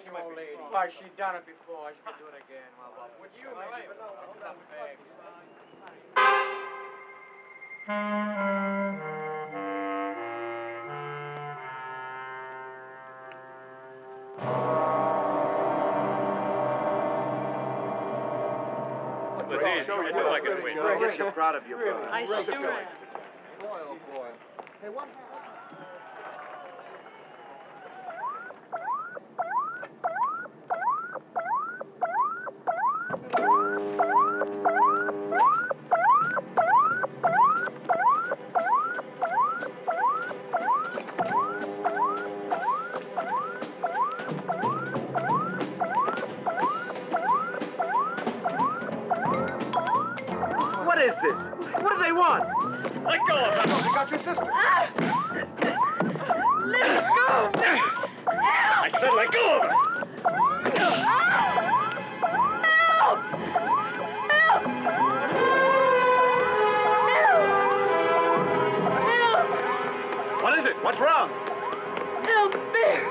handsome old lady. Why, she done it before. She can do it again. Well, would you, maybe, but not big. I knew I could win. I guess you're proud of your brother. I sure am. Boy, oh boy. Hey, what? What is this? What do they want? Let go of him. They got your sister. Let go of me! I said let go of him. Help! Help! Help! What is it? What's wrong? Help! There!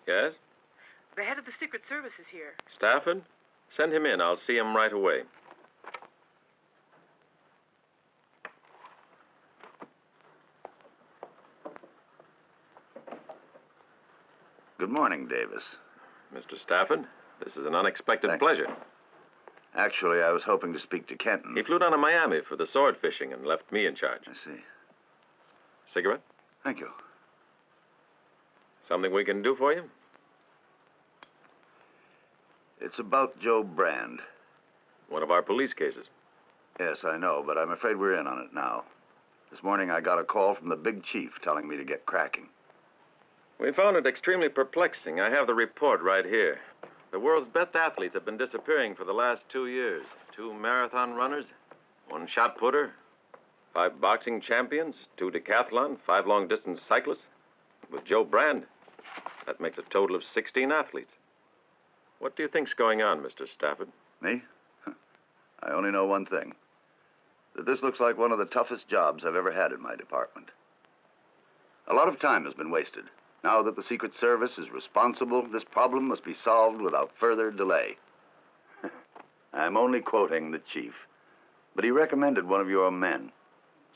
Yes? The head of the Secret Service is here. Stafford? Send him in. I'll see him right away. Good morning, Davis. Mr. Stafford, this is an unexpected pleasure. Actually, I was hoping to speak to Kenton. He flew down to Miami for the sword fishing and left me in charge. I see. Cigarette? Thank you. Something we can do for you? It's about Joe Brand. One of our police cases. Yes, I know, but I'm afraid we're in on it now. This morning I got a call from the big chief telling me to get cracking. We found it extremely perplexing. I have the report right here. The world's best athletes have been disappearing for the last 2 years. 2 marathon runners, 1 shot putter, 5 boxing champions, 2 decathlon, 5 long-distance cyclists. With Joe Brand, that makes a total of 16 athletes. What do you think's going on, Mr. Stafford? Me? I only know one thing. That this looks like one of the toughest jobs I've ever had in my department. A lot of time has been wasted. Now that the Secret Service is responsible, this problem must be solved without further delay. I'm only quoting the chief, but he recommended one of your men,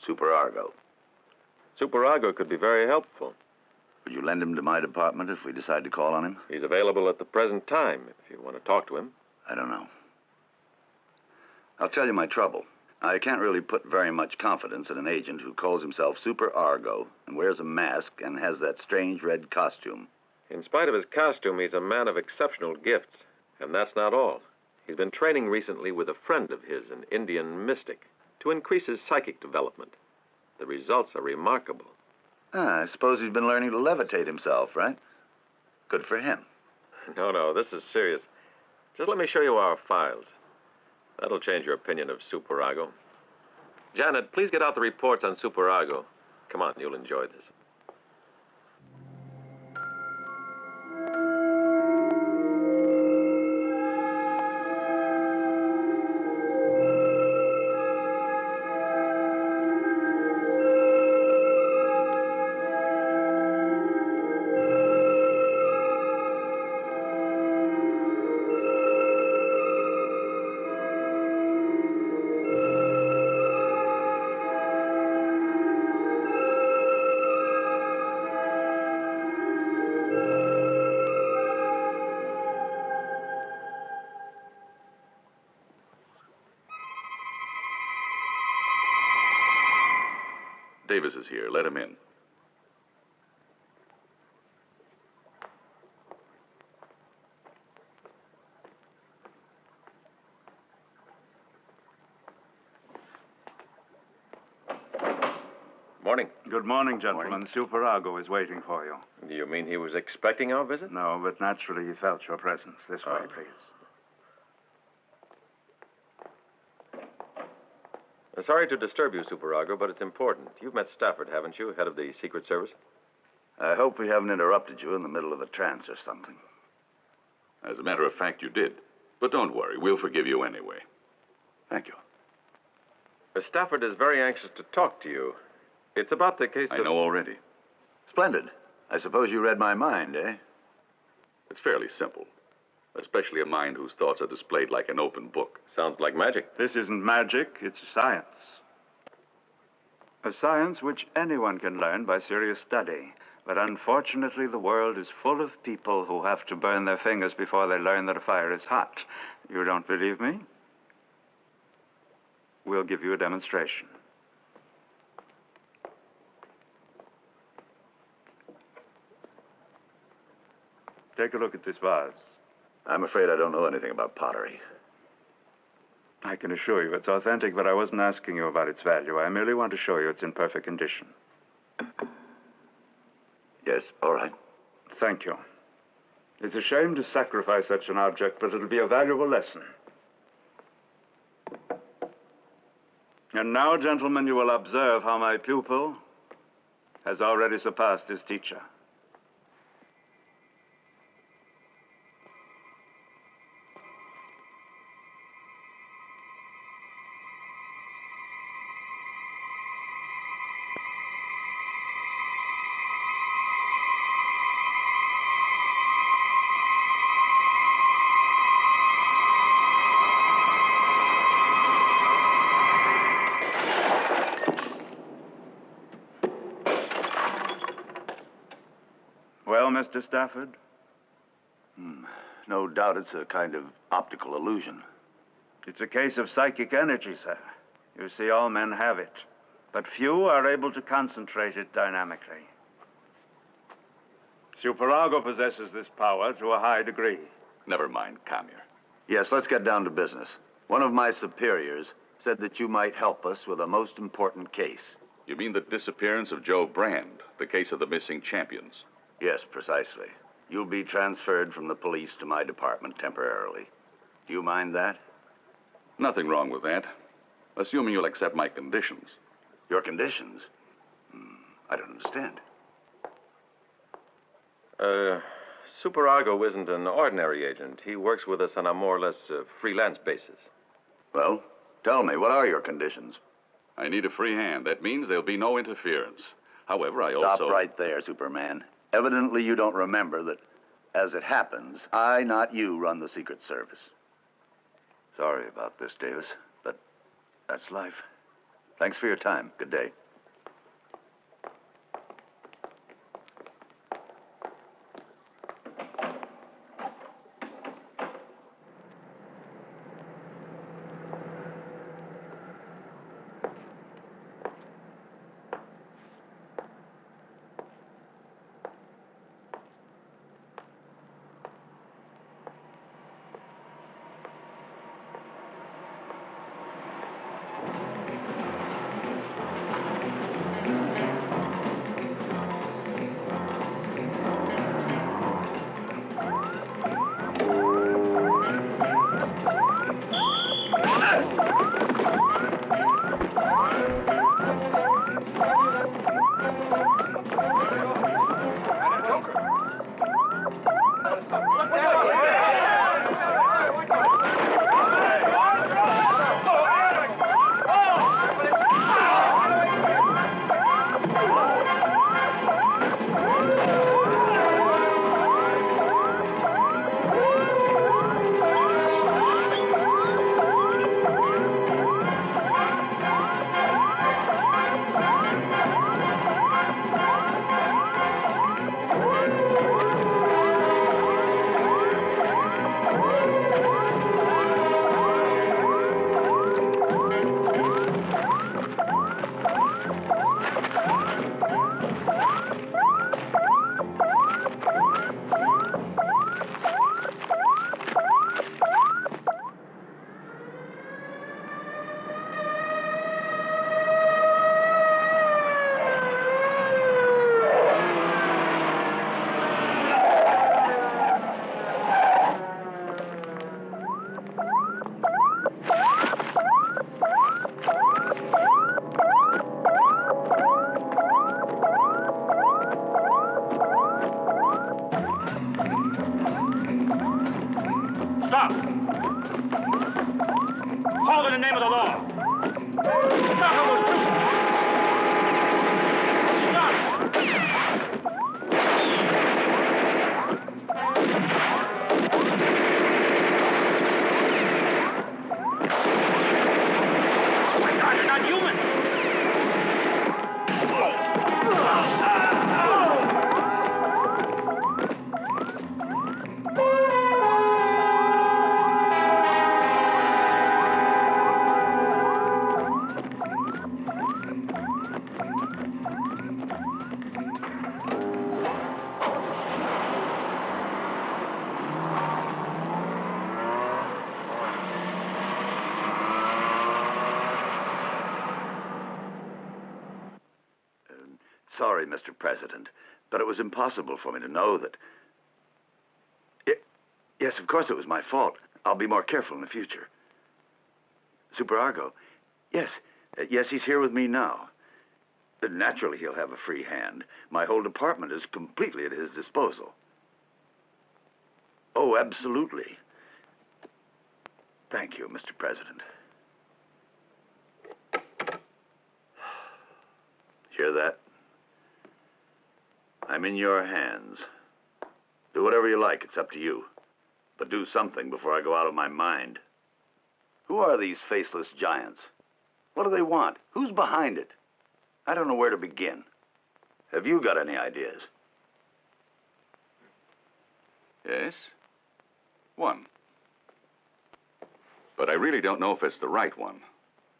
Superargo. Superargo could be very helpful. Would you lend him to my department if we decide to call on him? He's available at the present time, if you want to talk to him. I don't know. I'll tell you my trouble. I can't really put very much confidence in an agent who calls himself Superargo and wears a mask and has that strange red costume. In spite of his costume, he's a man of exceptional gifts. And that's not all. He's been training recently with a friend of his, an Indian mystic, to increase his psychic development. The results are remarkable. I suppose he's been learning to levitate himself, right? Good for him. No, this is serious. Just let me show you our files. That'll change your opinion of Superargo. Janet, please get out the reports on Superargo. Come on, you'll enjoy this. Davis is here. Let him in. Morning. Good morning, gentlemen. Superargo is waiting for you. Do you mean he was expecting our visit? No, but naturally he felt your presence. This way, please. Sorry to disturb you, Superargo, but it's important. You've met Stafford, haven't you, head of the Secret Service? I hope we haven't interrupted you in the middle of a trance or something. As a matter of fact, you did. But don't worry, we'll forgive you anyway. Thank you. Stafford is very anxious to talk to you. It's about the case I of... know already. Splendid. I suppose you read my mind, eh? It's fairly simple. Especially a mind whose thoughts are displayed like an open book. Sounds like magic. This isn't magic, it's science. A science which anyone can learn by serious study. But unfortunately, the world is full of people who have to burn their fingers before they learn that a fire is hot. You don't believe me? We'll give you a demonstration. Take a look at this vase. I'm afraid I don't know anything about pottery. I can assure you it's authentic, but I wasn't asking you about its value. I merely want to show you it's in perfect condition. Yes, all right. Thank you. It's a shame to sacrifice such an object, but it'll be a valuable lesson. And now, gentlemen, you will observe how my pupil has already surpassed his teacher. Well, Mr. Stafford? No doubt it's a kind of optical illusion. It's a case of psychic energy, sir. You see, all men have it, but few are able to concentrate it dynamically. Superargo possesses this power to a high degree. Never mind, Kamir. Yes, let's get down to business. One of my superiors said that you might help us with a most important case. You mean the disappearance of Joe Brand, the case of the missing champions? Yes, precisely. You'll be transferred from the police to my department temporarily. Do you mind that? Nothing wrong with that. Assuming you'll accept my conditions. Your conditions? I don't understand. Superargo isn't an ordinary agent. He works with us on a more or less freelance basis. Well, tell me, what are your conditions? I need a free hand. That means there'll be no interference. However, I also... Stop right there, Superman. Evidently, you don't remember that, as it happens, I, not you, run the Secret Service. Sorry about this, Davis, but that's life. Thanks for your time. Good day. Sorry, Mr. President, but it was impossible for me to know that... Yes, of course it was my fault. I'll be more careful in the future. Superargo. Yes. Yes, he's here with me now. Naturally, he'll have a free hand. My whole department is completely at his disposal. Oh, absolutely. Thank you, Mr. President. Hear that? I'm in your hands. Do whatever you like. It's up to you. But do something before I go out of my mind. Who are these faceless giants? What do they want? Who's behind it? I don't know where to begin. Have you got any ideas? Yes? One. But I really don't know if it's the right one.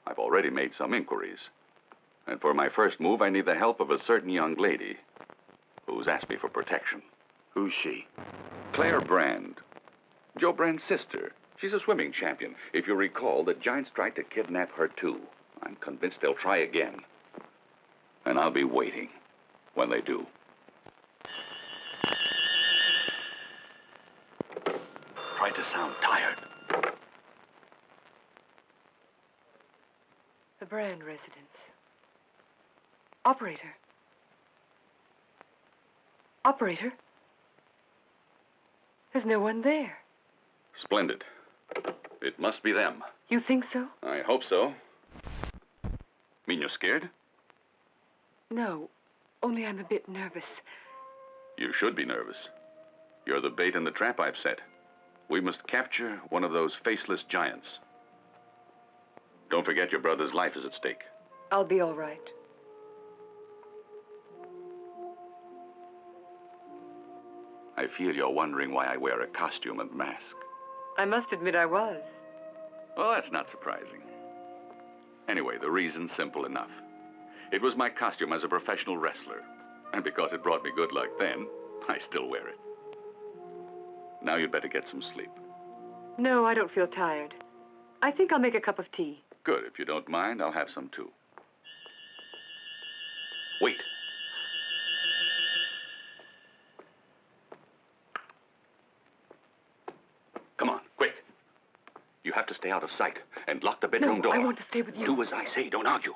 I've already made some inquiries. And for my first move, I need the help of a certain young lady who's asked me for protection. Who's she? Claire Brand. Joe Brand's sister. She's a swimming champion. If you recall, the giants tried to kidnap her, too. I'm convinced they'll try again. And I'll be waiting when they do. Try to sound tired. The Brand residence. Operator. Operator? There's no one there. Splendid. It must be them. You think so? I hope so. Mean you're scared? No, only I'm a bit nervous. You should be nervous. You're the bait in the trap I've set. We must capture one of those faceless giants. Don't forget your brother's life is at stake. I'll be all right. I feel you're wondering why I wear a costume and mask. I must admit I was. Well, that's not surprising. Anyway, the reason's simple enough. It was my costume as a professional wrestler. And because it brought me good luck then, I still wear it. Now you'd better get some sleep. No, I don't feel tired. I think I'll make a cup of tea. Good. If you don't mind, I'll have some too. Wait. Come on, quick. You have to stay out of sight and lock the bedroom door. I want to stay with you. Do as I say. Don't argue.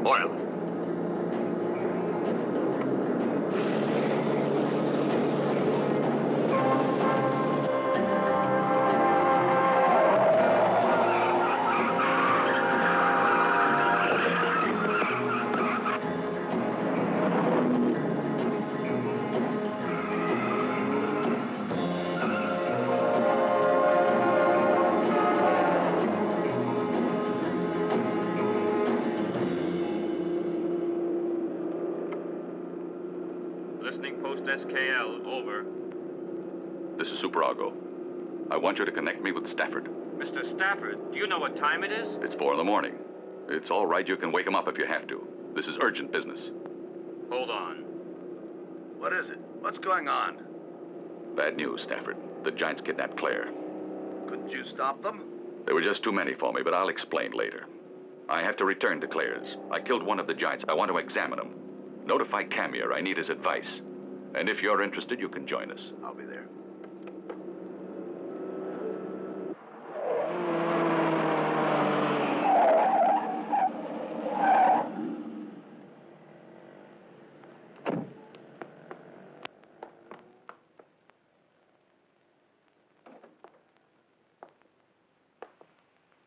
Oil. Listening post SKL, over. This is Superargo. I want you to connect me with Stafford. Mr. Stafford, do you know what time it is? It's 4 in the morning. It's all right, you can wake him up if you have to. This is urgent business. Hold on. What is it? What's going on? Bad news, Stafford. The Giants kidnapped Claire. Couldn't you stop them? There were just too many for me, but I'll explain later. I have to return to Claire's. I killed one of the Giants. I want to examine him. Notify Camier. I need his advice. And if you're interested, you can join us. I'll be there.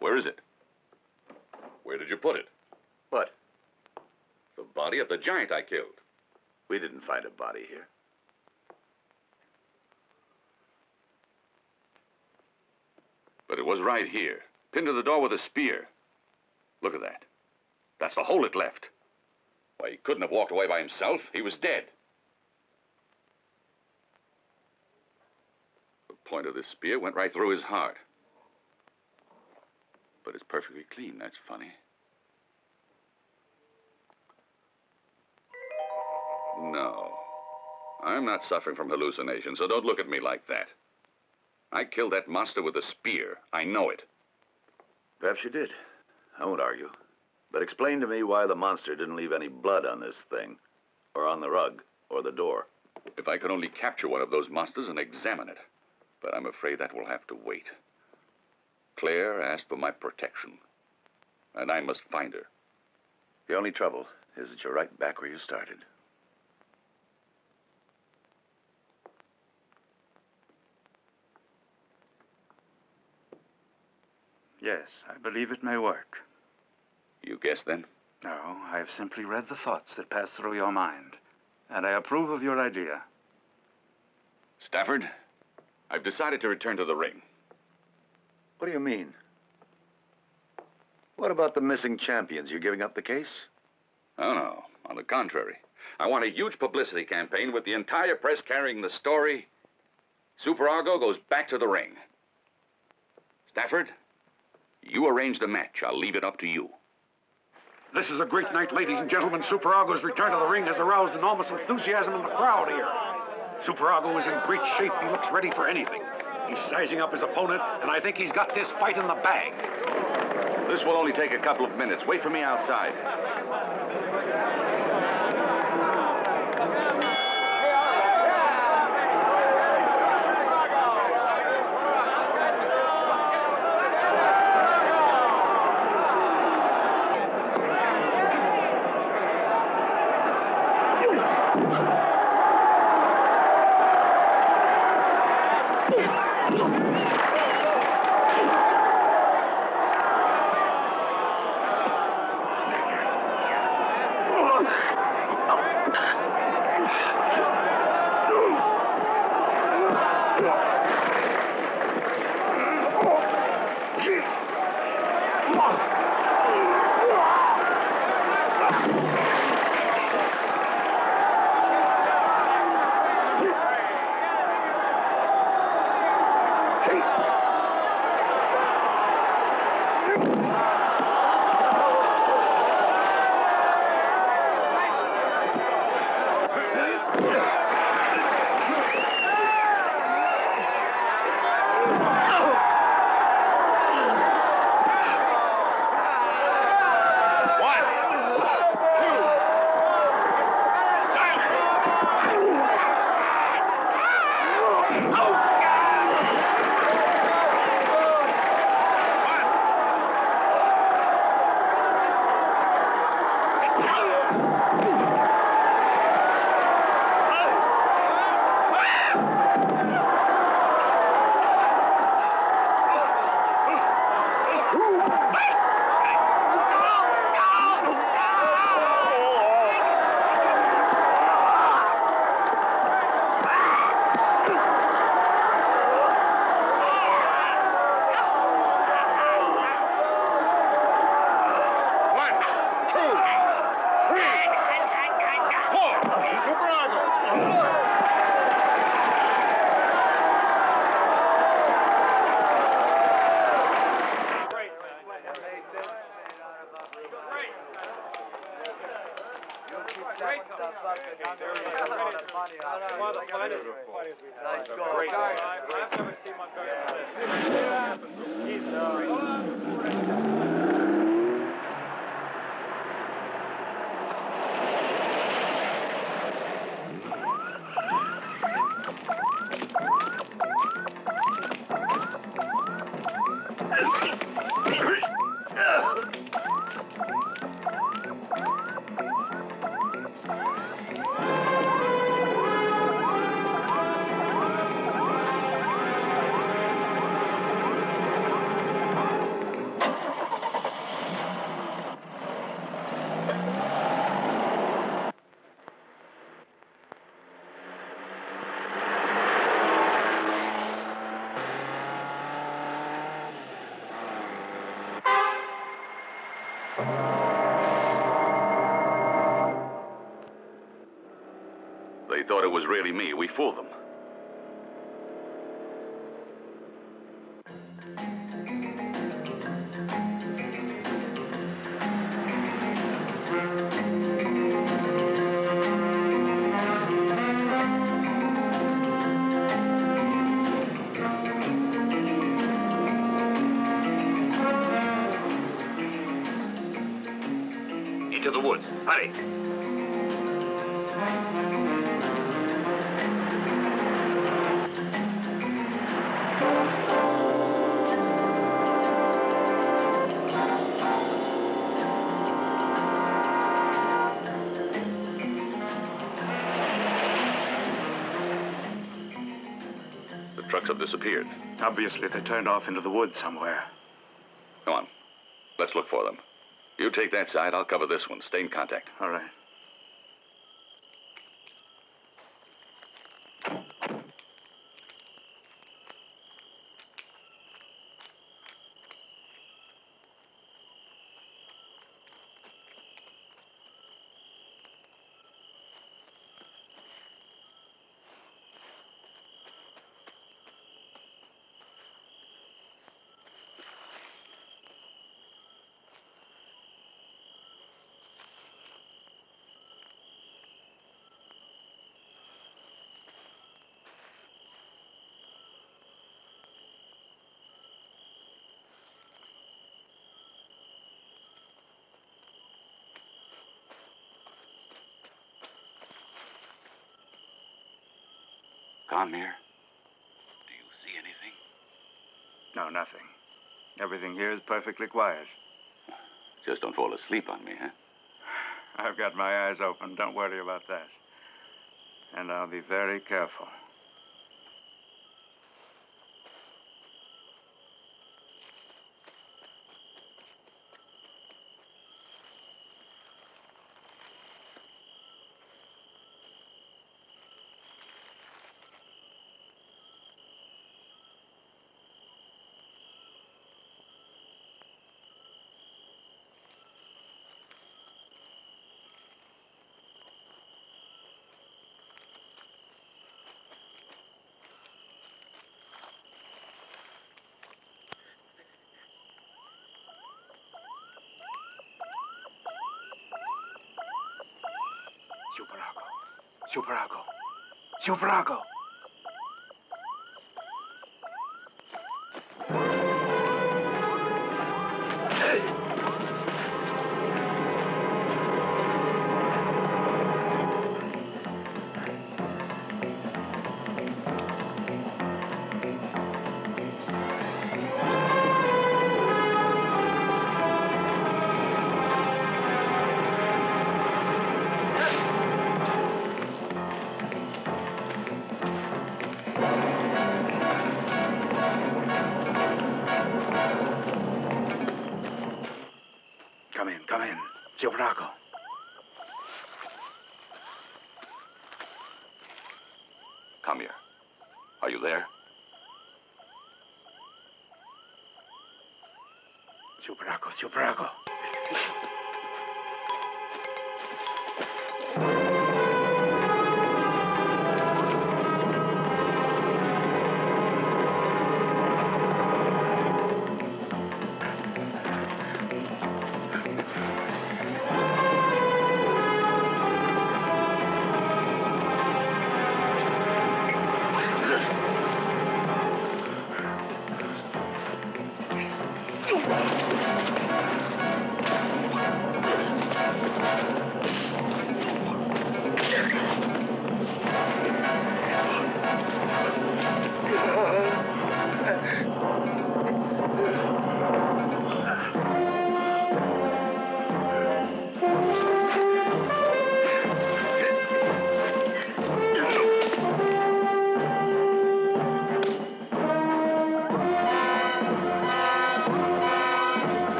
Where is it? Where did you put it? What? The body of the giant I killed. We didn't find a body here. But it was right here, pinned to the door with a spear. Look at that. That's the hole it left. Why, he couldn't have walked away by himself. He was dead. The point of this spear went right through his heart. But it's perfectly clean. That's funny. No. I'm not suffering from hallucinations, so don't look at me like that. I killed that monster with a spear. I know it. Perhaps you did. I won't argue. But explain to me why the monster didn't leave any blood on this thing, or on the rug, or the door. If I could only capture one of those monsters and examine it. But I'm afraid that will have to wait. Claire asked for my protection, and I must find her. The only trouble is that you're right back where you started. Yes, I believe it may work. You guess, then? No, I have simply read the thoughts that pass through your mind, and I approve of your idea. Stafford, I've decided to return to the ring. What do you mean? What about the missing champions? You giving up the case? Oh, no. On the contrary. I want a huge publicity campaign with the entire press carrying the story. Superargo goes back to the ring. Stafford, you arranged a match. I'll leave it up to you. This is a great night, ladies and gentlemen. Superargo's return to the ring has aroused enormous enthusiasm in the crowd here. Superargo is in great shape. He looks ready for anything. He's sizing up his opponent, and I think he's got this fight in the bag. This will only take a couple of minutes. Wait for me outside. They thought it was really me. We fooled them. Into the woods. Hurry. The trucks have disappeared. Obviously, they turned off into the woods somewhere. Come on. Let's look for them. You take that side, I'll cover this one. Stay in contact. All right. Come here. Do you see anything? No, nothing. Everything here is perfectly quiet. Just don't fall asleep on me, huh? I've got my eyes open. Don't worry about that. And I'll be very careful. Superargo. Superargo. Come in. Superargo. Come here. Are you there? Superargo.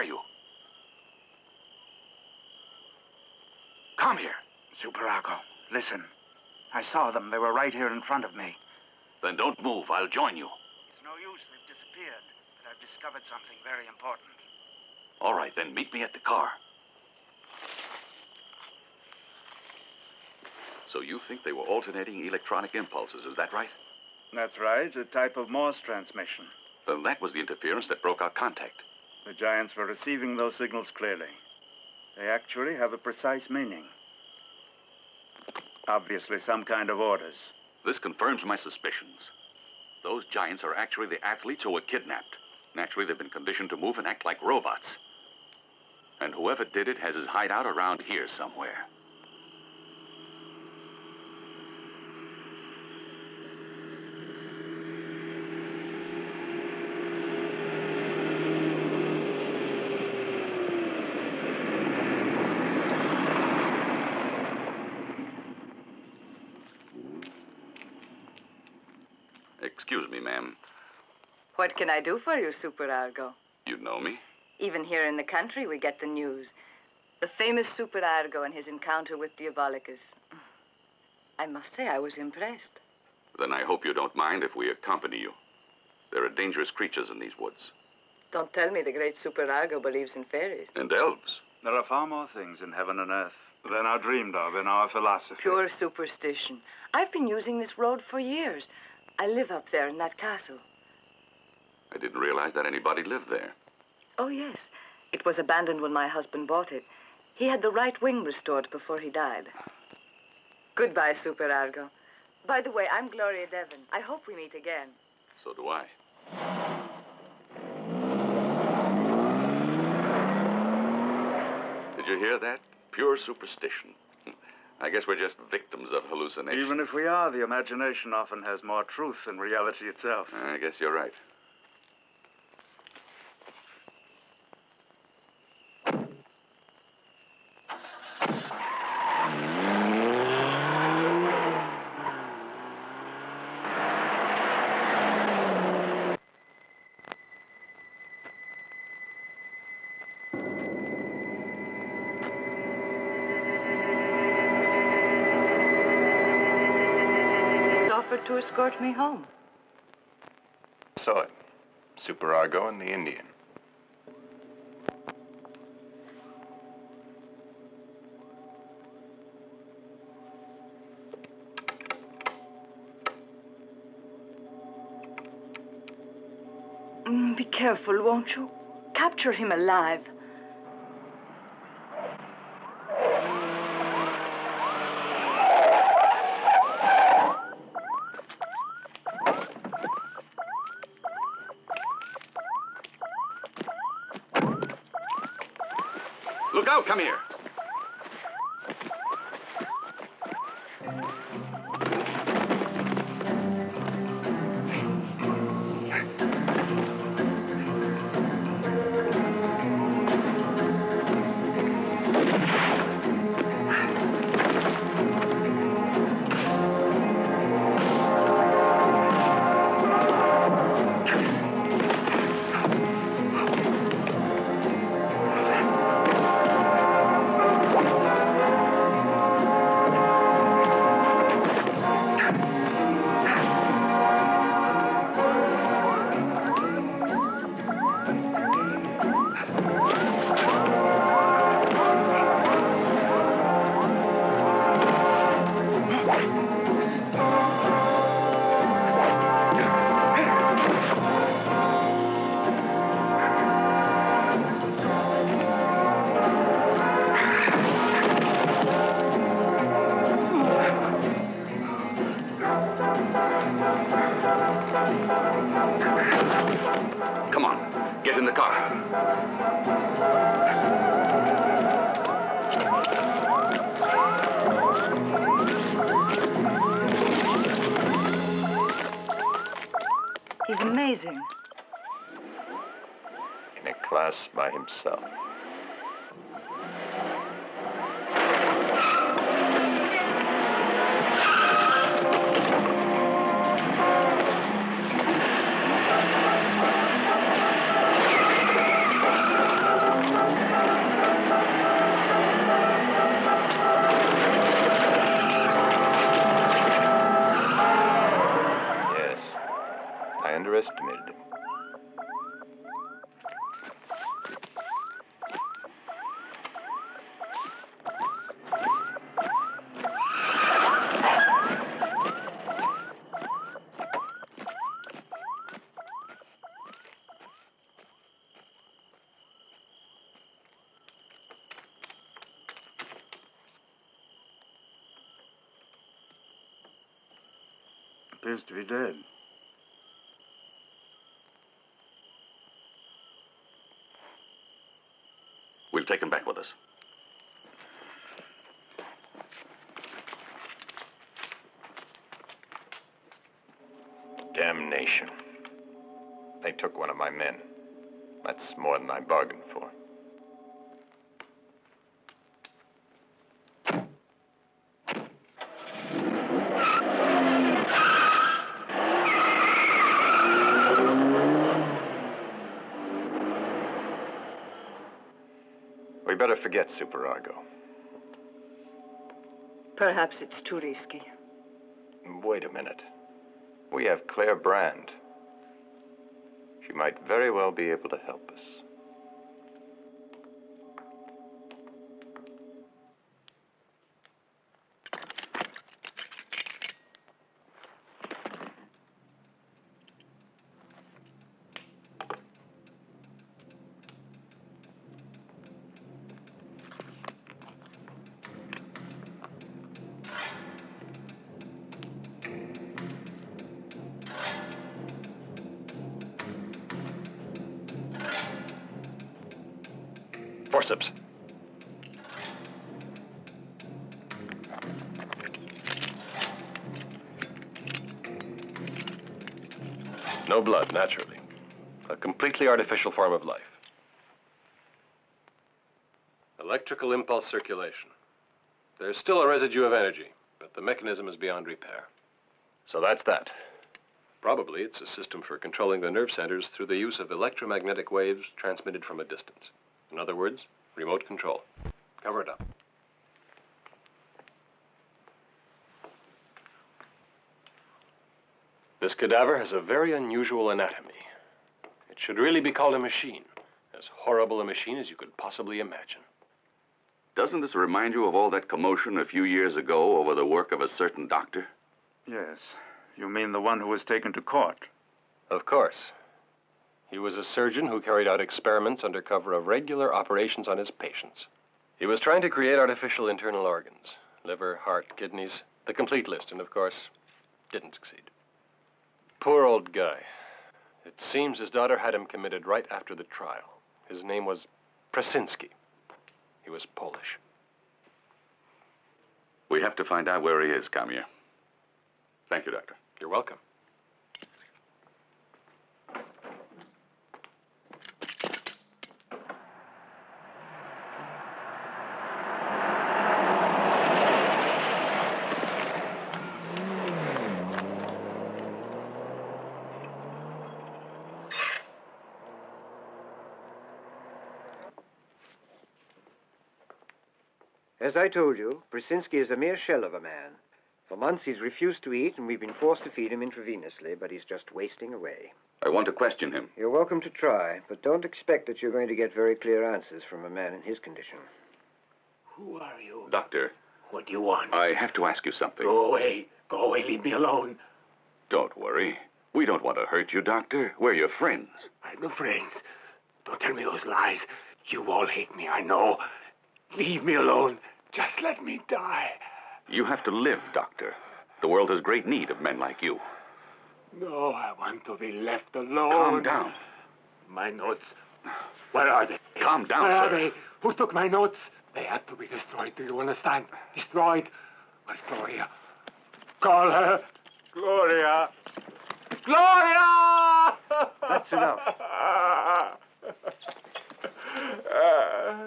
are you? Come here. Superargo, listen. I saw them. They were right here in front of me. Then don't move. I'll join you. It's no use. They've disappeared. But I've discovered something very important. All right, then meet me at the car. So you think they were alternating electronic impulses, is that right? That's right. A type of Morse transmission. Then that was the interference that broke our contact. The giants were receiving those signals clearly. They actually have a precise meaning. Obviously, some kind of orders. This confirms my suspicions. Those giants are actually the athletes who were kidnapped. Naturally, they've been conditioned to move and act like robots. And whoever did it has his hideout around here somewhere. Excuse me, ma'am. What can I do for you, Superargo? You know me? Even here in the country, we get the news. The famous Superargo and his encounter with Diabolicus. I must say I was impressed. Then I hope you don't mind if we accompany you. There are dangerous creatures in these woods. Don't tell me the great Superargo believes in fairies. And elves. There are far more things in heaven and earth than are dreamed of in our philosophy. Pure superstition. I've been using this road for years. I live up there in that castle. I didn't realize that anybody lived there. Oh, yes. It was abandoned when my husband bought it. He had the right wing restored before he died. Goodbye, Superargo. By the way, I'm Gloria Devon. I hope we meet again. So do I. Did you hear that? Pure superstition. I guess we're just victims of hallucination. Even if we are, the imagination often has more truth than reality itself. I guess you're right. To escort me home. Saw it. Superargo and the Indian. Be careful, won't you? Capture him alive. Look out, come here. Come on, get in the car. He's amazing. In a class by himself. Appears to be dead. We'll take him back with us. Damnation. They took one of my men. That's more than I bargained for. We better forget Superargo. Perhaps it's too risky. Wait a minute. We have Claire Brand. She might very well be able to help us. Forceps. No blood, naturally. A completely artificial form of life. Electrical impulse circulation. There's still a residue of energy, but the mechanism is beyond repair. So that's that. Probably it's a system for controlling the nerve centers through the use of electromagnetic waves transmitted from a distance. In other words, remote control. Cover it up. This cadaver has a very unusual anatomy. It should really be called a machine. As horrible a machine as you could possibly imagine. Doesn't this remind you of all that commotion a few years ago over the work of a certain doctor? Yes. You mean the one who was taken to court? Of course. He was a surgeon who carried out experiments under cover of regular operations on his patients. He was trying to create artificial internal organs. Liver, heart, kidneys, the complete list, and of course, didn't succeed. Poor old guy. It seems his daughter had him committed right after the trial. His name was Prasinski. He was Polish. We have to find out where he is, Kamia. Thank you, Doctor. You're welcome. As I told you, Prasinski is a mere shell of a man. For months he's refused to eat, and we've been forced to feed him intravenously, but he's just wasting away. I want to question him. You're welcome to try, but don't expect that you're going to get very clear answers from a man in his condition. Who are you? Doctor. What do you want? I have to ask you something. Go away. Go away. Leave me alone. Don't worry. We don't want to hurt you, Doctor. We're your friends. I've no friends. Don't tell me those lies. You all hate me, I know. Leave me alone. Just let me die. You have to live, Doctor. The world has great need of men like you. No, I want to be left alone. Calm down. My notes. Where are they? Calm down, Where sir. are they? Who took my notes? They had to be destroyed. Do you understand? Destroyed. Where's Gloria? Call her. Gloria. Gloria! That's enough.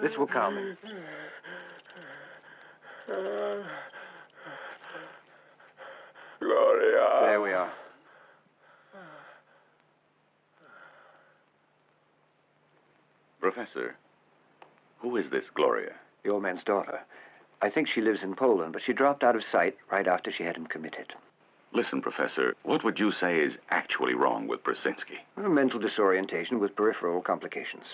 This will calm him. Gloria. There we are. Professor, who is this Gloria? The old man's daughter. I think she lives in Poland, but she dropped out of sight right after she had him committed. Listen, Professor, what would you say is actually wrong with Prasinski? A mental disorientation with peripheral complications.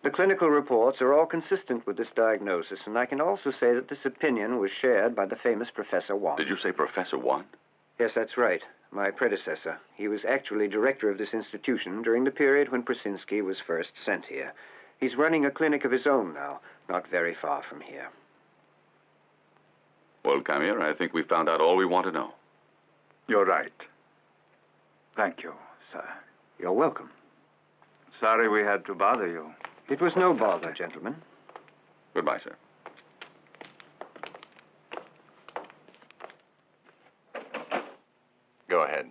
The clinical reports are all consistent with this diagnosis, and I can also say that this opinion was shared by the famous Professor Wand. Did you say Professor Wand? Yes, that's right. My predecessor. He was actually director of this institution during the period when Prasinski was first sent here. He's running a clinic of his own now, not very far from here. Well, come here. I think we found out all we want to know. You're right. Thank you, sir. You're welcome. Sorry we had to bother you. It was no bother, gentlemen. Goodbye, sir. Go ahead.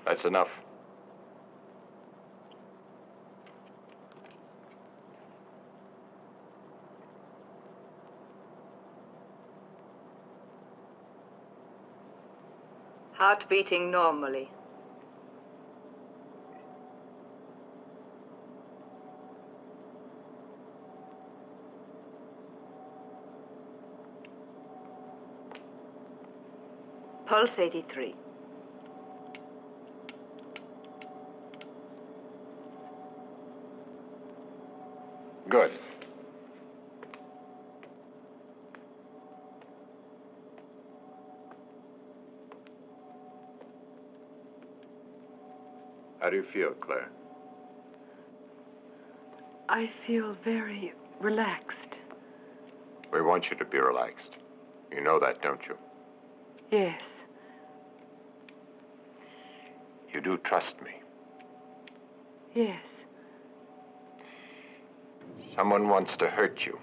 That's enough. Heart beating normally. Pulse 83. Good. How do you feel, Claire? I feel very relaxed. We want you to be relaxed. You know that, don't you? Yes. You do trust me. Yes. Someone wants to hurt you.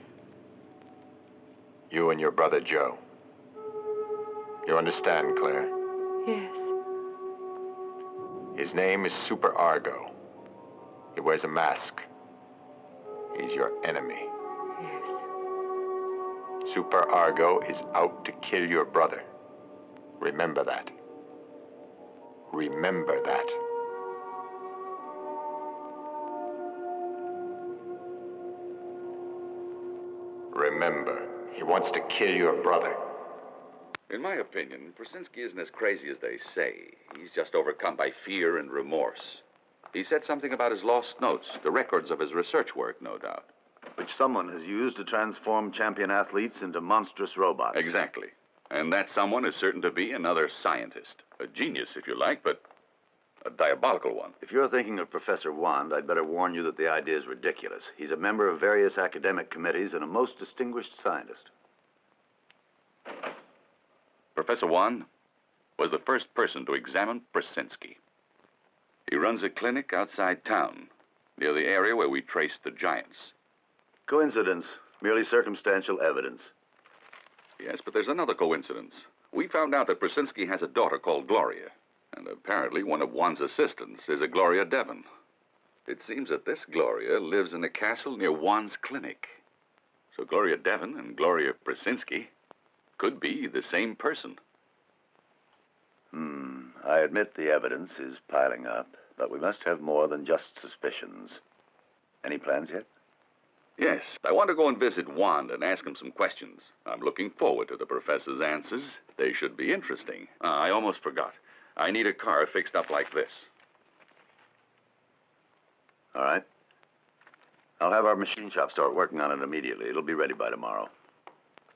You and your brother Joe. You understand, Claire? Yes. His name is Superargo. He wears a mask. He's your enemy. Yes. Superargo is out to kill your brother. Remember that. Remember that. Remember, he wants to kill your brother. In my opinion, Prasinsky isn't as crazy as they say. He's just overcome by fear and remorse. He said something about his lost notes, the records of his research work, no doubt. Which someone has used to transform champion athletes into monstrous robots. Exactly. And that someone is certain to be another scientist. A genius, if you like, but a diabolical one. If you're thinking of Professor Wand, I'd better warn you that the idea is ridiculous. He's a member of various academic committees and a most distinguished scientist. Professor Wand was the first person to examine Prasinsky. He runs a clinic outside town, near the area where we traced the giants. Coincidence, merely circumstantial evidence. Yes, but there's another coincidence. We found out that Prasinsky has a daughter called Gloria, and apparently one of Wand's assistants is a Gloria Devon. It seems that this Gloria lives in a castle near Wand's clinic. So Gloria Devon and Gloria Prasinsky could be the same person. I admit the evidence is piling up, but we must have more than just suspicions. Any plans yet? Yes, I want to go and visit Wand and ask him some questions. I'm looking forward to the professor's answers. They should be interesting. I almost forgot. I need a car fixed up like this. All right. I'll have our machine shop start working on it immediately. It'll be ready by tomorrow.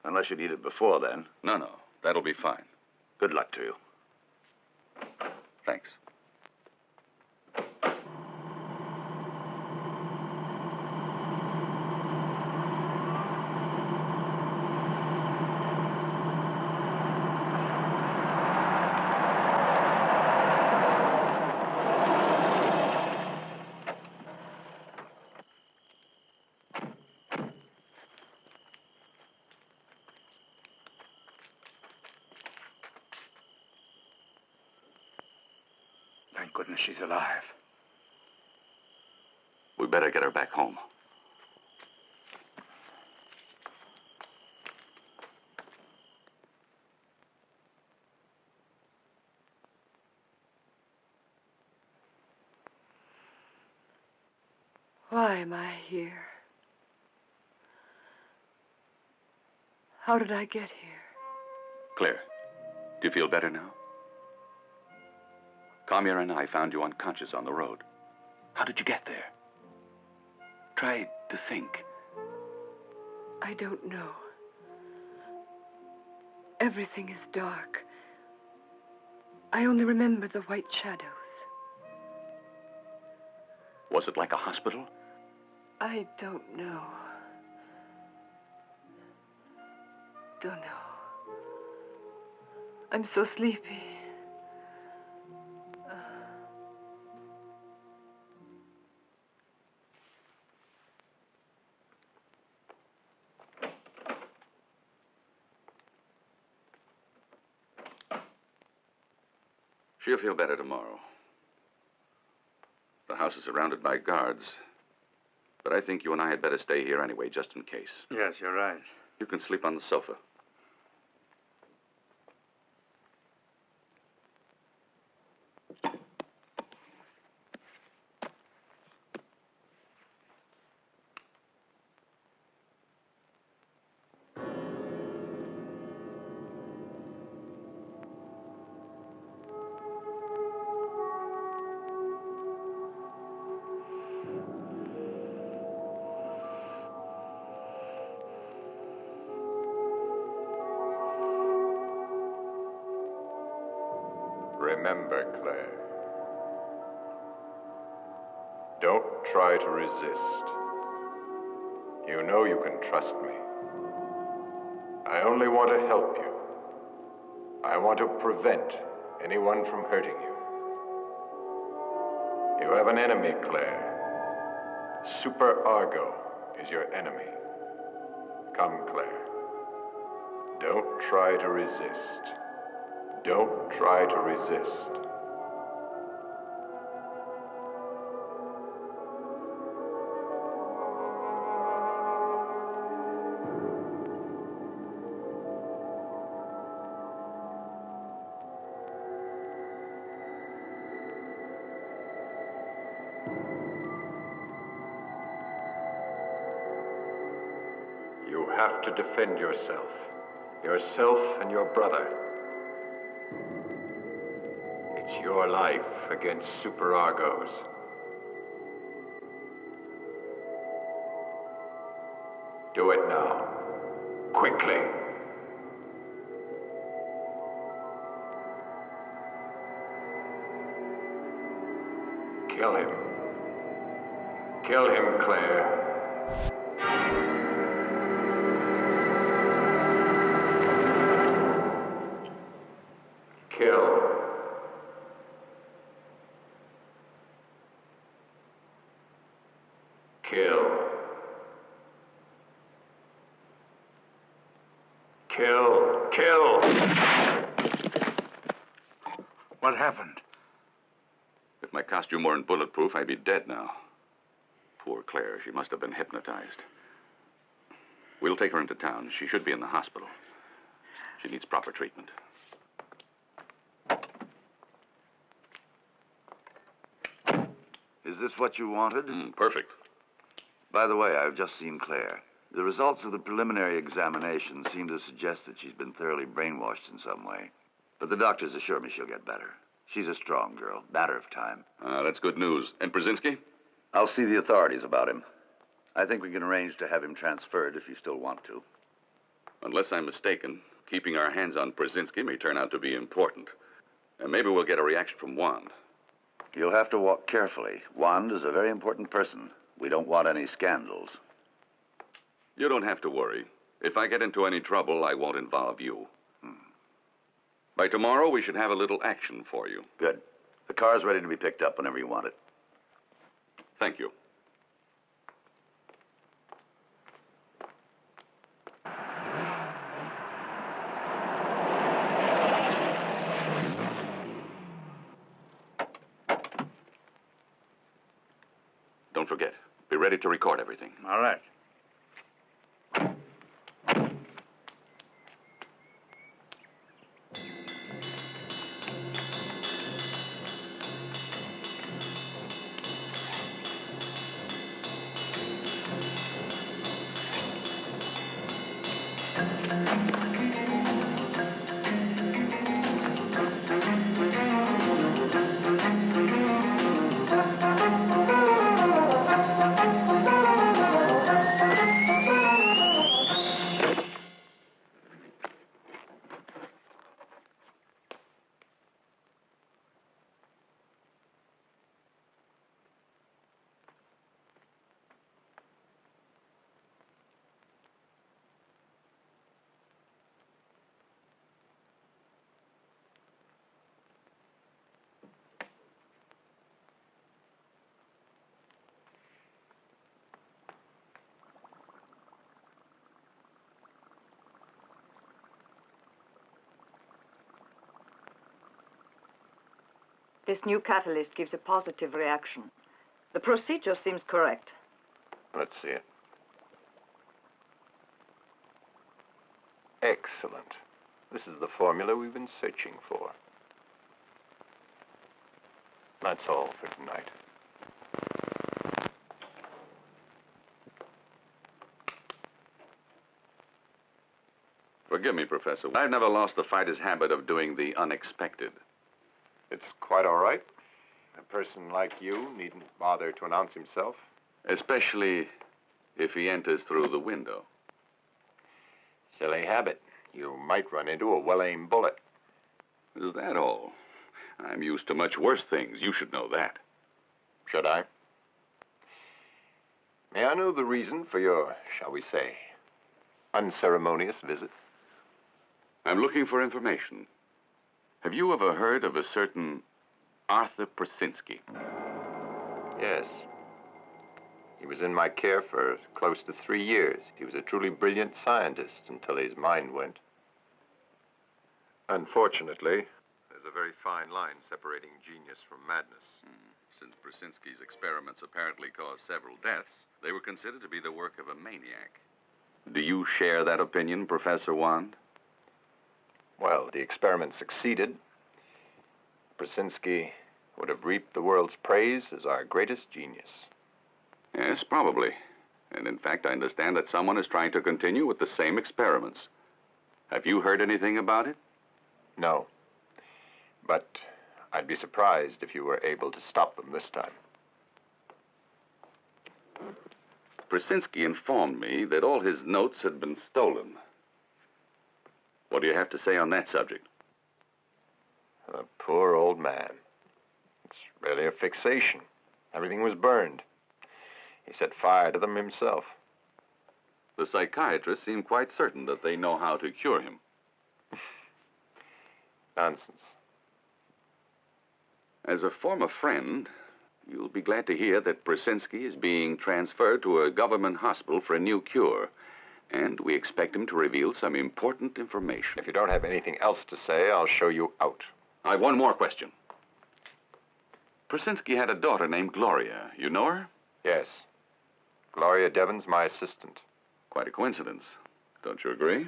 Unless you need it before then. No, that'll be fine. Good luck to you. Thanks. Thank goodness she's alive. We better get her back home. Why am I here? How did I get here? Claire, do you feel better now? Camille and I found you unconscious on the road. How did you get there? Try to think. I don't know. Everything is dark. I only remember the white shadows. Was it like a hospital? I don't know. Don't know. I'm so sleepy. She'll feel better tomorrow. The house is surrounded by guards. But I think you and I had better stay here anyway, just in case. Yes, you're right. You can sleep on the sofa. Remember, Claire, don't try to resist. You know you can trust me. I only want to help you. I want to prevent anyone from hurting you. You have an enemy, Claire. Superargo is your enemy. Come, Claire. Don't try to resist. Don't try to resist. You have to defend yourself and your brother. It's your life against Superargo's. Do it now. Quickly. Kill him. Kill him, Claire. Kill. Kill. Kill. Kill. What happened? If my costume weren't bulletproof, I'd be dead now. Poor Claire. She must have been hypnotized. We'll take her into town. She should be in the hospital. She needs proper treatment. Is this what you wanted? Perfect. By the way, I've just seen Claire. The results of the preliminary examination seem to suggest that she's been thoroughly brainwashed in some way. But the doctors assure me she'll get better. She's a strong girl. Matter of time. That's good news. And Brzezinski? I'll see the authorities about him. I think we can arrange to have him transferred if you still want to. Unless I'm mistaken, keeping our hands on Brzezinski may turn out to be important. And maybe we'll get a reaction from Wand. You'll have to walk carefully. Wand is a very important person. We don't want any scandals. You don't have to worry. If I get into any trouble, I won't involve you. By tomorrow, we should have a little action for you. Good. The car's ready to be picked up whenever you want it. Thank you. Don't forget, be ready to record everything. All right. This new catalyst gives a positive reaction. The procedure seems correct. Let's see it. Excellent. This is the formula we've been searching for. That's all for tonight. Forgive me, Professor. I've never lost the fighter's habit of doing the unexpected. It's quite all right. A person like you needn't bother to announce himself. Especially if he enters through the window. Silly habit. You might run into a well-aimed bullet. Is that all? I'm used to much worse things. You should know that. Should I? May I know the reason for your, shall we say, unceremonious visit? I'm looking for information. Have you ever heard of a certain Arthur Prasinsky? Yes. He was in my care for close to 3 years. He was a truly brilliant scientist until his mind went. Unfortunately, there's a very fine line separating genius from madness. Since Prasinsky's experiments apparently caused several deaths, they were considered to be the work of a maniac. Do you share that opinion, Professor Wand? Well, the experiment succeeded. Prasinsky would have reaped the world's praise as our greatest genius. Yes, probably. And in fact, I understand that someone is trying to continue with the same experiments. Have you heard anything about it? No. But I'd be surprised if you were able to stop them this time. Prasinsky informed me that all his notes had been stolen. What do you have to say on that subject? The poor old man. It's really a fixation. Everything was burned. He set fire to them himself. The psychiatrists seem quite certain that they know how to cure him. Nonsense. As a former friend, you'll be glad to hear that Prasinsky is being transferred to a government hospital for a new cure. And we expect him to reveal some important information. If you don't have anything else to say, I'll show you out. I have one more question. Prasinsky had a daughter named Gloria. You know her? Yes. Gloria Devon's my assistant. Quite a coincidence. Don't you agree?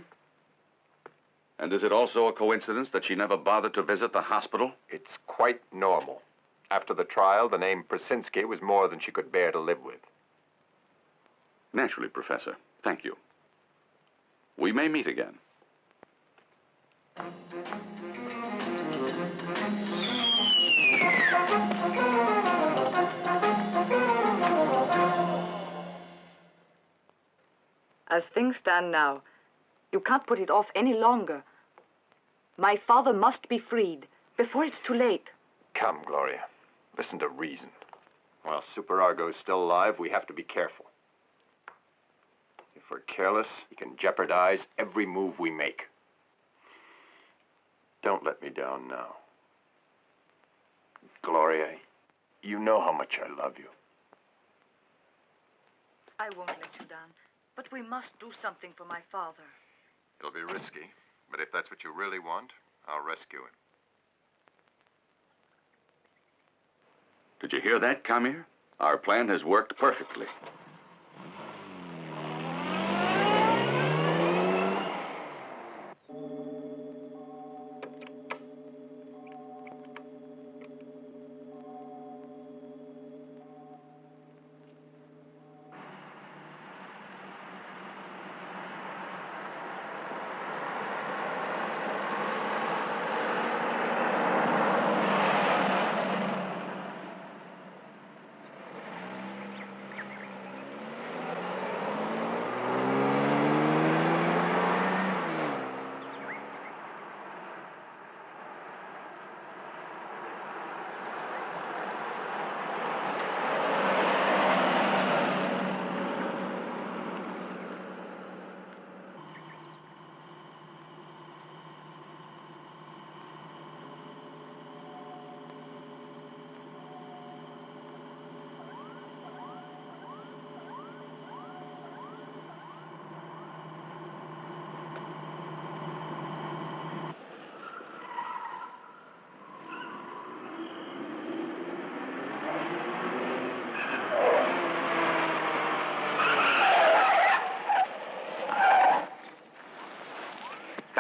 And is it also a coincidence that she never bothered to visit the hospital? It's quite normal. After the trial, the name Prasinsky was more than she could bear to live with. Naturally, Professor. Thank you. We may meet again. As things stand now, you can't put it off any longer. My father must be freed before it's too late. Come, Gloria. Listen to reason. While Superargo is still alive, we have to be careful. If we're careless, he can jeopardize every move we make. Don't let me down now. Gloria, you know how much I love you. I won't let you down, but we must do something for my father. It'll be risky, but if that's what you really want, I'll rescue him. Did you hear that, Kamir? Our plan has worked perfectly.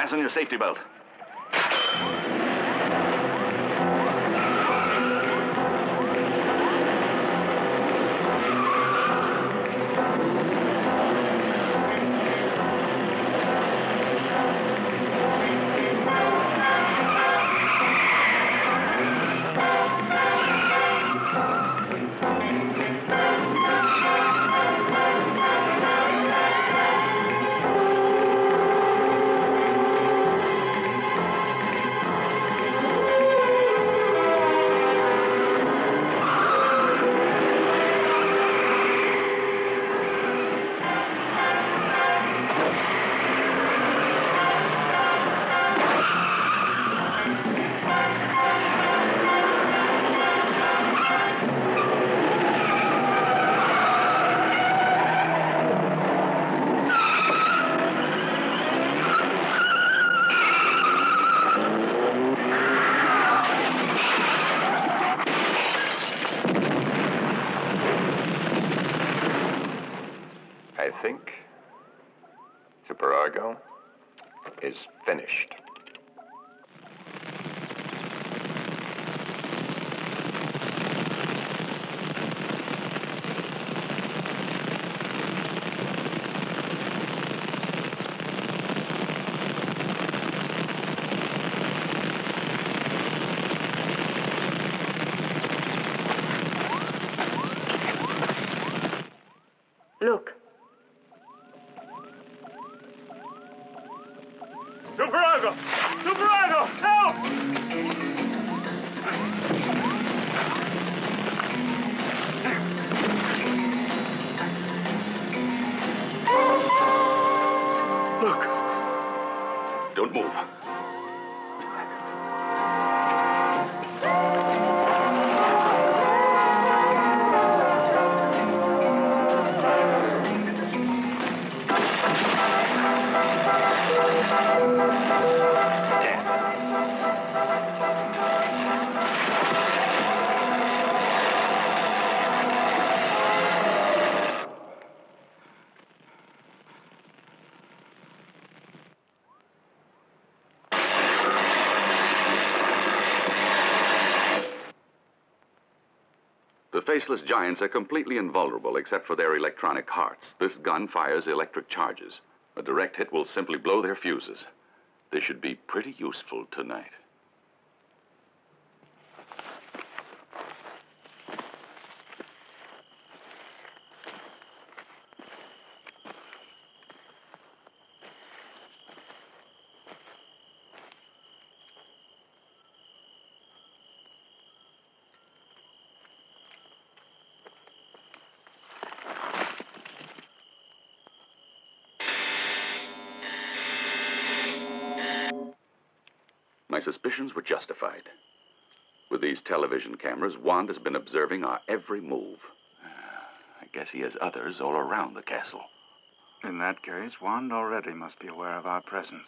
Fasten your safety belt. I think Superargo is finished. Look. Superargo! Superargo! Help! Look. Don't move. The faceless giants are completely invulnerable except for their electronic hearts. This gun fires electric charges. A direct hit will simply blow their fuses. They should be pretty useful tonight. My suspicions were justified. With these television cameras, Wand has been observing our every move. I guess he has others all around the castle. In that case, Wand already must be aware of our presence.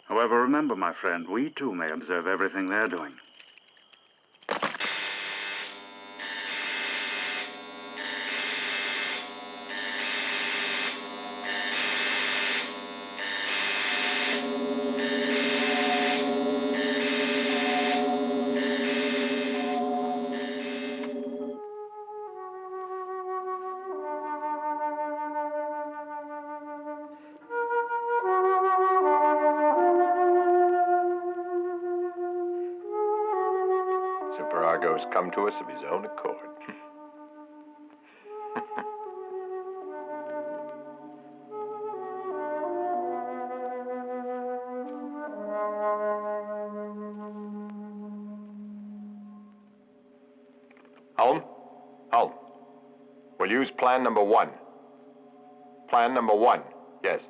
However, remember, my friend, we too may observe everything they're doing. Superargo's come to us of his own accord. Home? Home. We'll use plan number 1. Plan number 1, yes.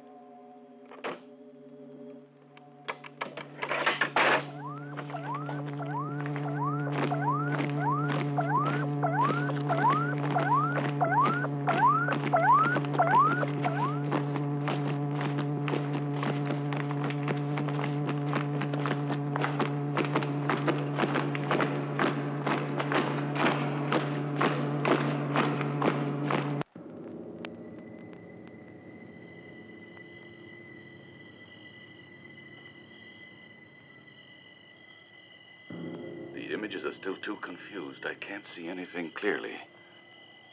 images are still too confused. I can't see anything clearly.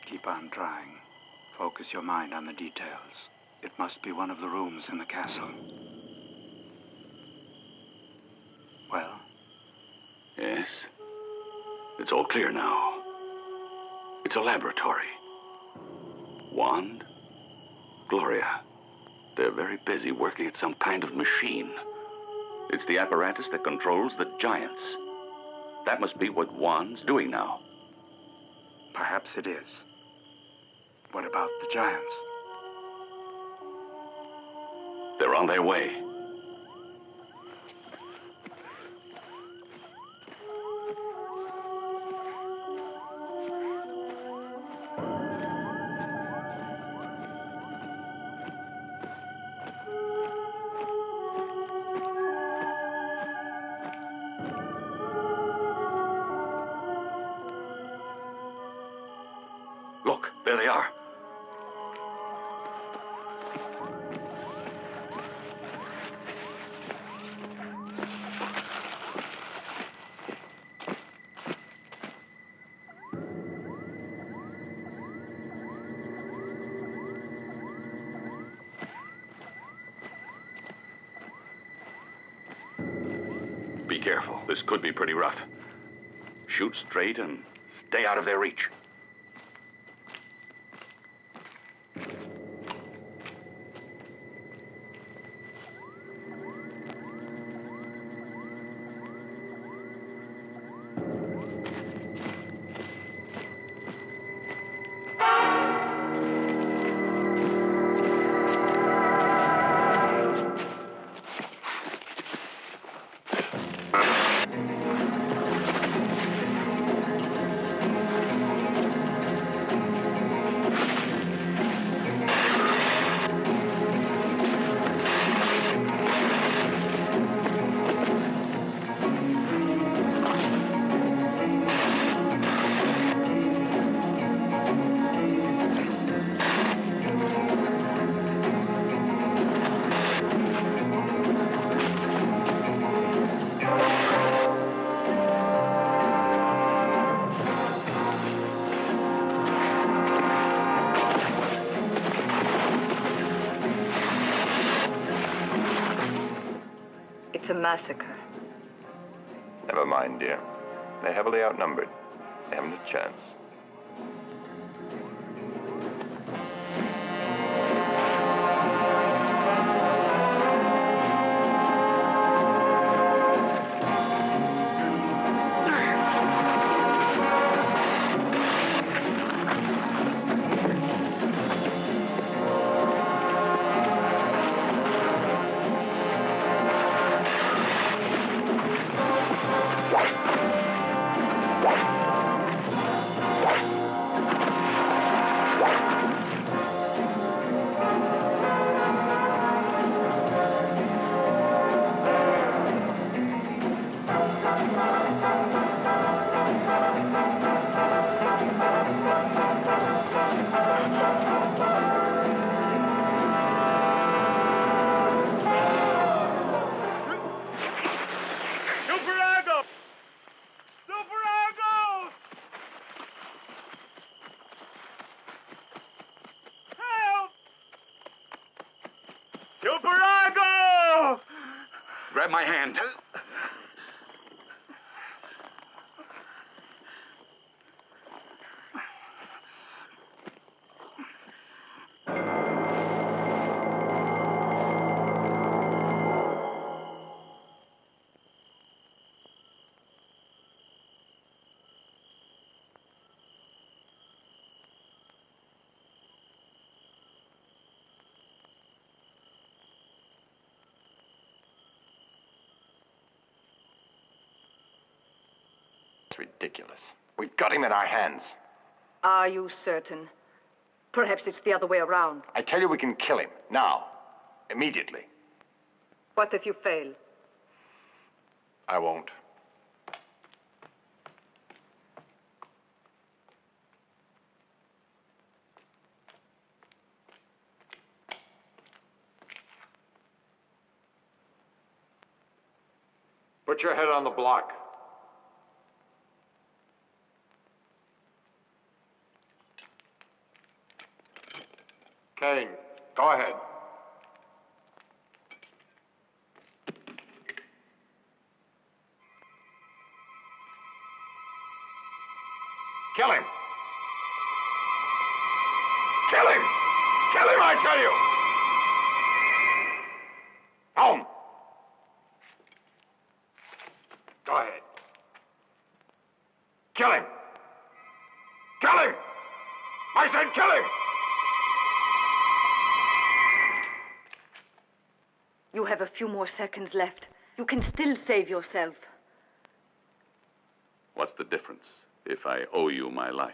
Keep on trying. Focus your mind on the details. It must be one of the rooms in the castle. Well? Yes. It's all clear now. It's a laboratory. Wand, Gloria. They're very busy working at some kind of machine. It's the apparatus that controls the giants. That must be what Wand's doing now. Perhaps it is. What about the giants? They're on their way. Look, there they are. Be careful. This could be pretty rough. Shoot straight and stay out of their reach. It's a massacre. Never mind, dear. They're heavily outnumbered. They haven't a chance. Superargo! Superargo! Help! Superargo! Grab my hand. It's ridiculous. We've got him in our hands. Are you certain? Perhaps it's the other way around. I tell you we can kill him. Now. Immediately. What if you fail? I won't. Put your head on the block. Kill him! Kill him! Kill him, I tell you! Home! Go ahead. Kill him! Kill him! I said kill him! You have a few more seconds left. You can still save yourself. What's the difference if I owe you my life?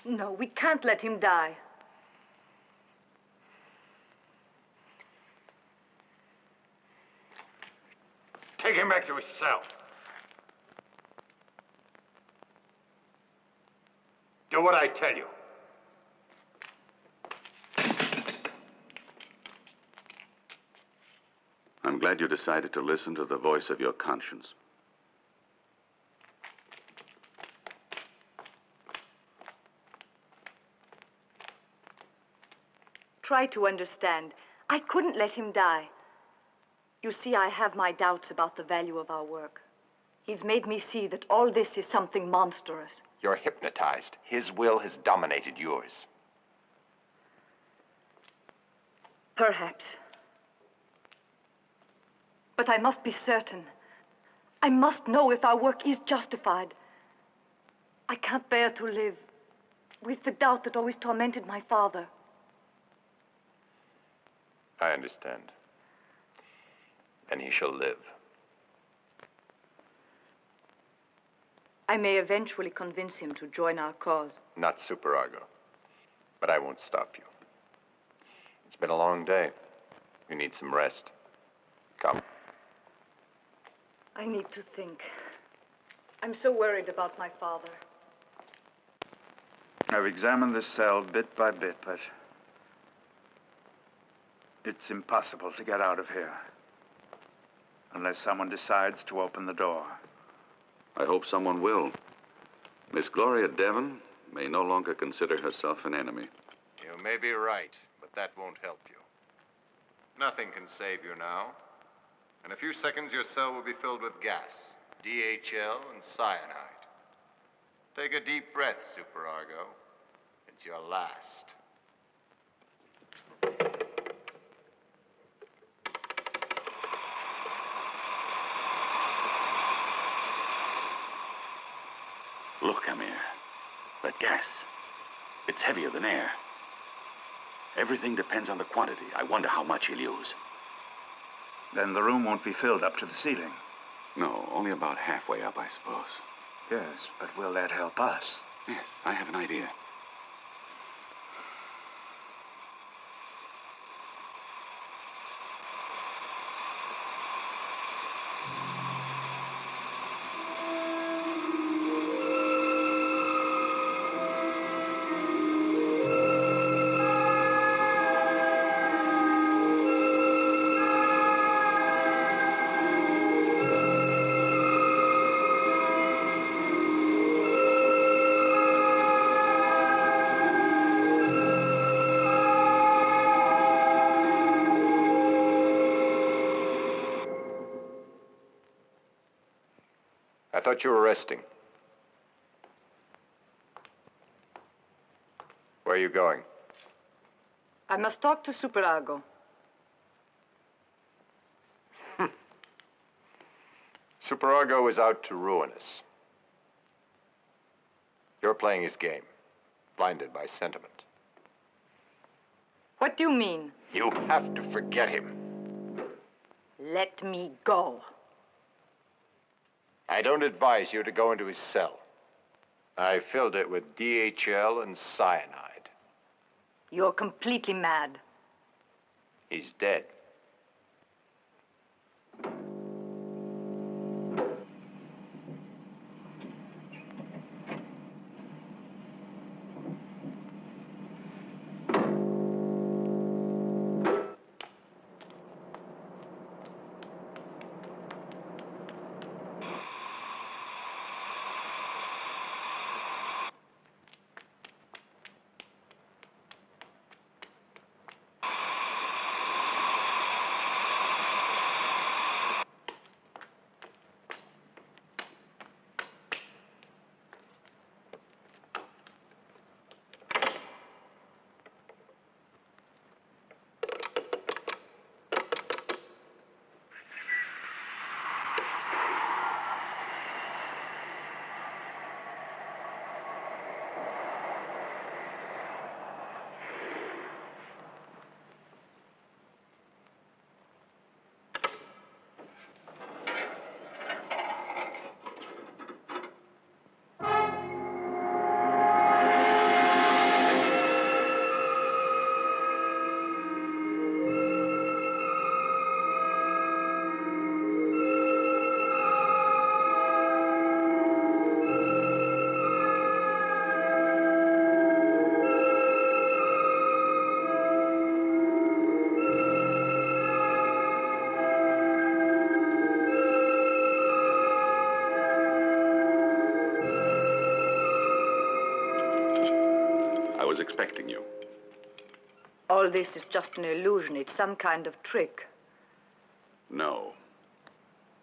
No, we can't let him die. Take him back to his cell. Do what I tell you. I'm glad you decided to listen to the voice of your conscience. Try to understand. I couldn't let him die. You see, I have my doubts about the value of our work. He's made me see that all this is something monstrous. You're hypnotized. His will has dominated yours. Perhaps. But I must be certain. I must know if our work is justified. I can't bear to live with the doubt that always tormented my father. I understand. And he shall live. I may eventually convince him to join our cause. Not Superargo. But I won't stop you. It's been a long day. You need some rest. Come. I need to think. I'm so worried about my father. I've examined this cell bit by bit, but it's impossible to get out of here. Unless someone decides to open the door. I hope someone will. Miss Gloria Devon may no longer consider herself an enemy. You may be right, but that won't help you. Nothing can save you now. In a few seconds, your cell will be filled with gas, DHL, and cyanide. Take a deep breath, Superargo. It's your last. Look, Amir. That gas. It's heavier than air. Everything depends on the quantity. I wonder how much he'll use. Then the room won't be filled up to the ceiling. No, only about halfway up, I suppose. Yes, but will that help us? Yes, I have an idea. I thought you were resting. Where are you going? I must talk to Superargo. Superargo is out to ruin us. You're playing his game, blinded by sentiment. What do you mean? You have to forget him. Let me go. I don't advise you to go into his cell. I filled it with DHL and cyanide. You're completely mad. He's dead. was expecting you. All this is just an illusion. It's some kind of trick. No.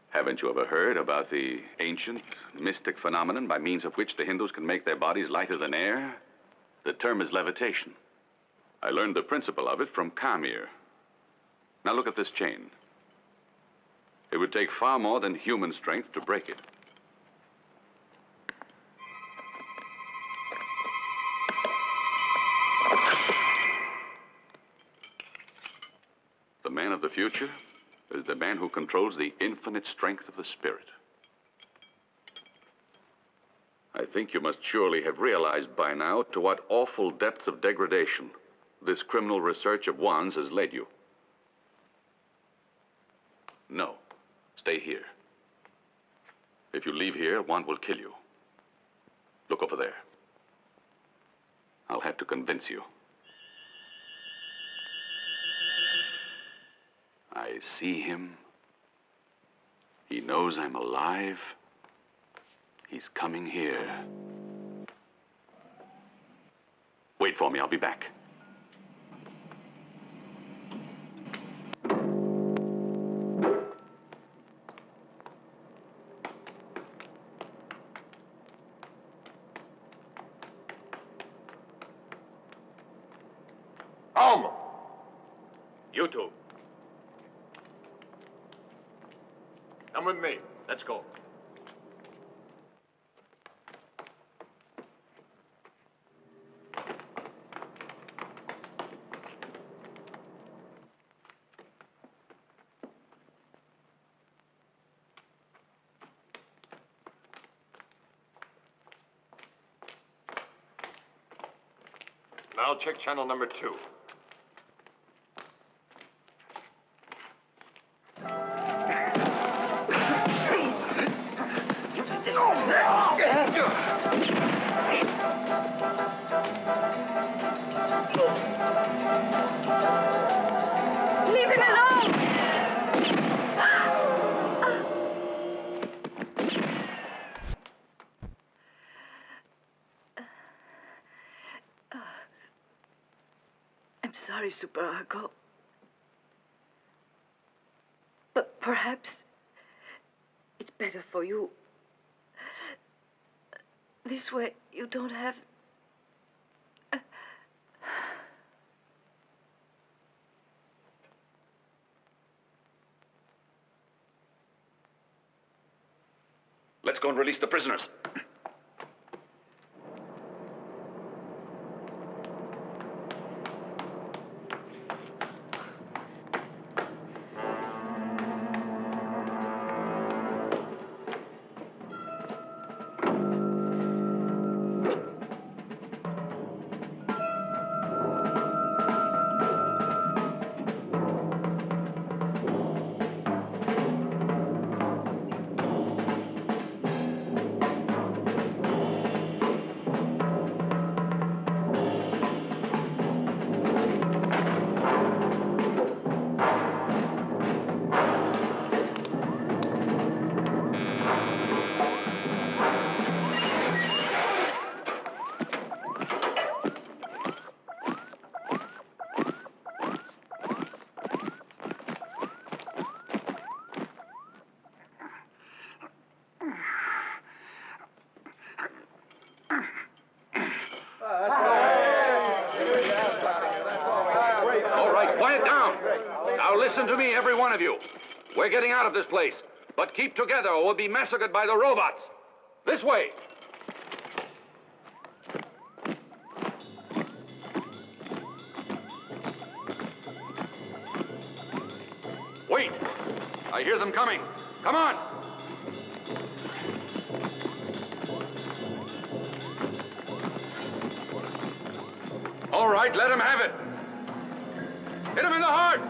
Haven't you ever heard about the ancient, mystic phenomenon by means of which the Hindus can make their bodies lighter than air? The term is levitation. I learned the principle of it from Kamir. Now look at this chain. It would take far more than human strength to break it. The man of the future is the man who controls the infinite strength of the spirit. I think you must surely have realized by now to what awful depths of degradation this criminal research of Juan's has led you. No. Stay here. If you leave here, Juan will kill you. Look over there. I'll have to convince you. I see him. He knows I'm alive. He's coming here. Wait for me, I'll be back. Home! You two. Come with me. Let's go. Now check channel number 2. Leave him alone! I'm sorry, Superargo. But perhaps it's better for you. This way, you don't have... Let's go and release the prisoners. Quiet down. Now listen to me, every one of you. We're getting out of this place, but keep together or we'll be massacred by the robots. This way. Wait. I hear them coming. Come on. All right, let him have it. Hit him in the heart!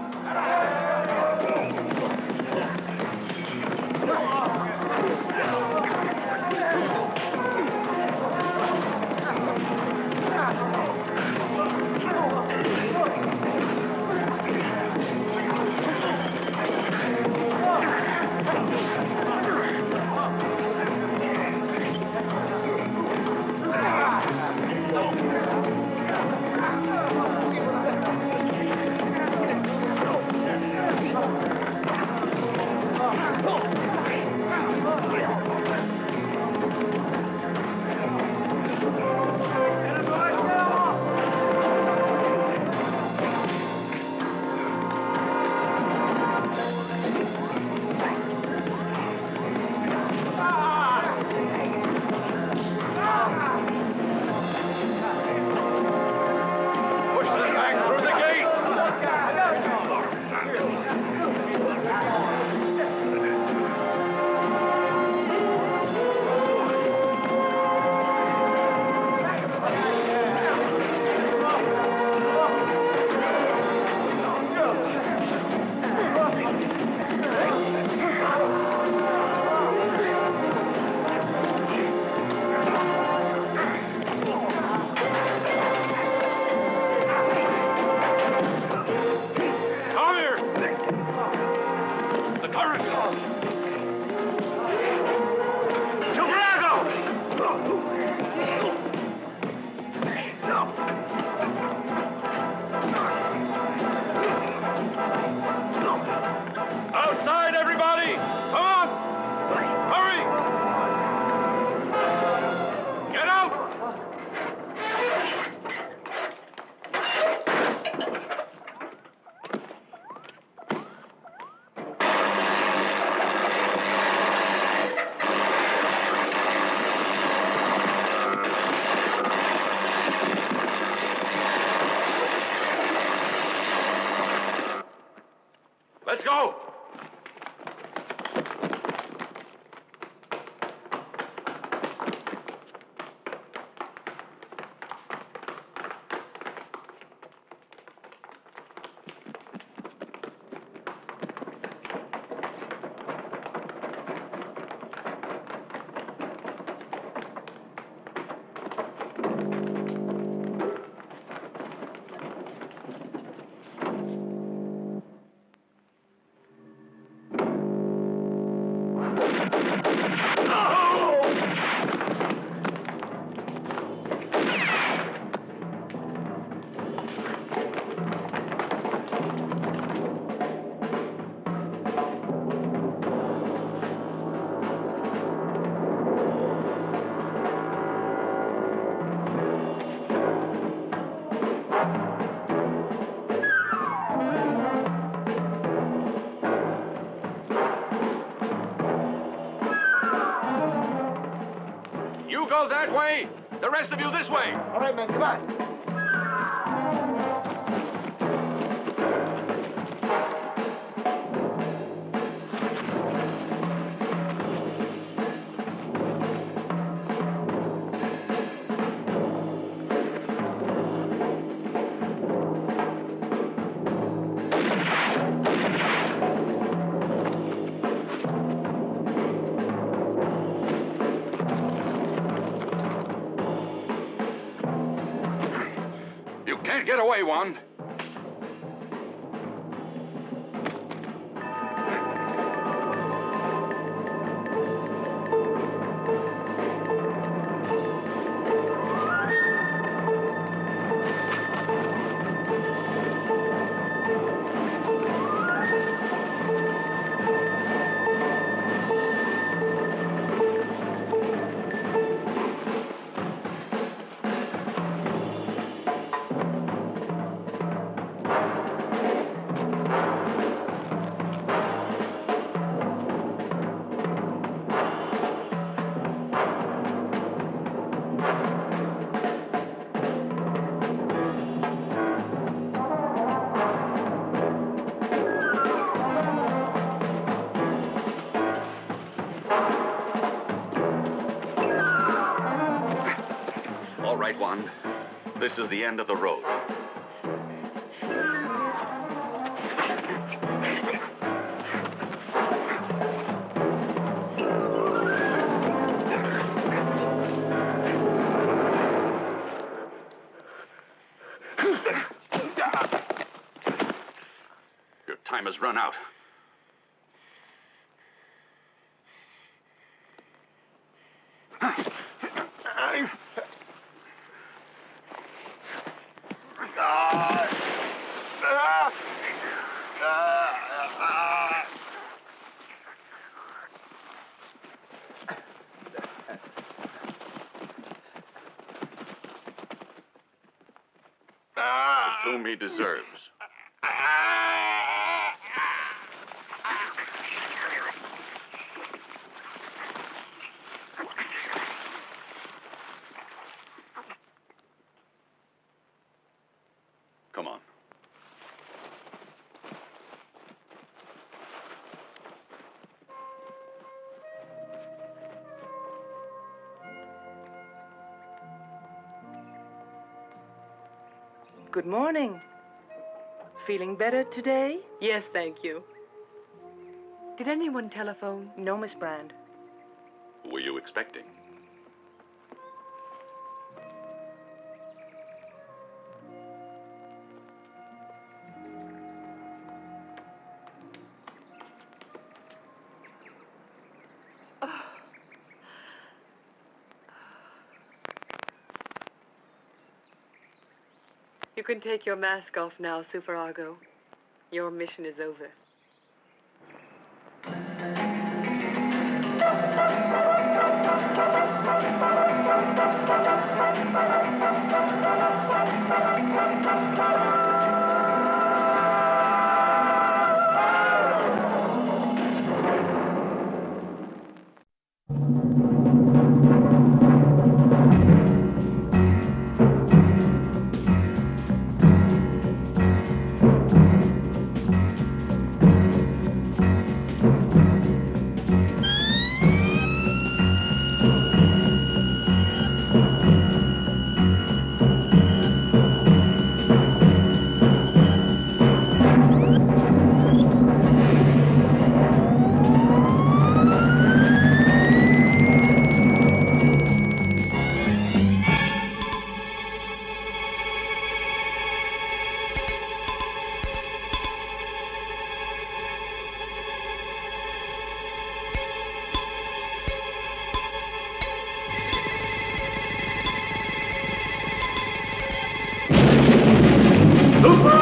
Outside, everybody! Come on! Hurry! Get out! Let's go! You go that way. The rest of you this way. All right, men, come on. Can't get away, Juan. All right, Juan. This is the end of the road. Your time has run out. The doom he deserves. Come on. Good morning. Feeling better today? Yes, thank you. Did anyone telephone? No, Miss Brand. Who were you expecting? You can take your mask off now, Superargo. Your mission is over. Super!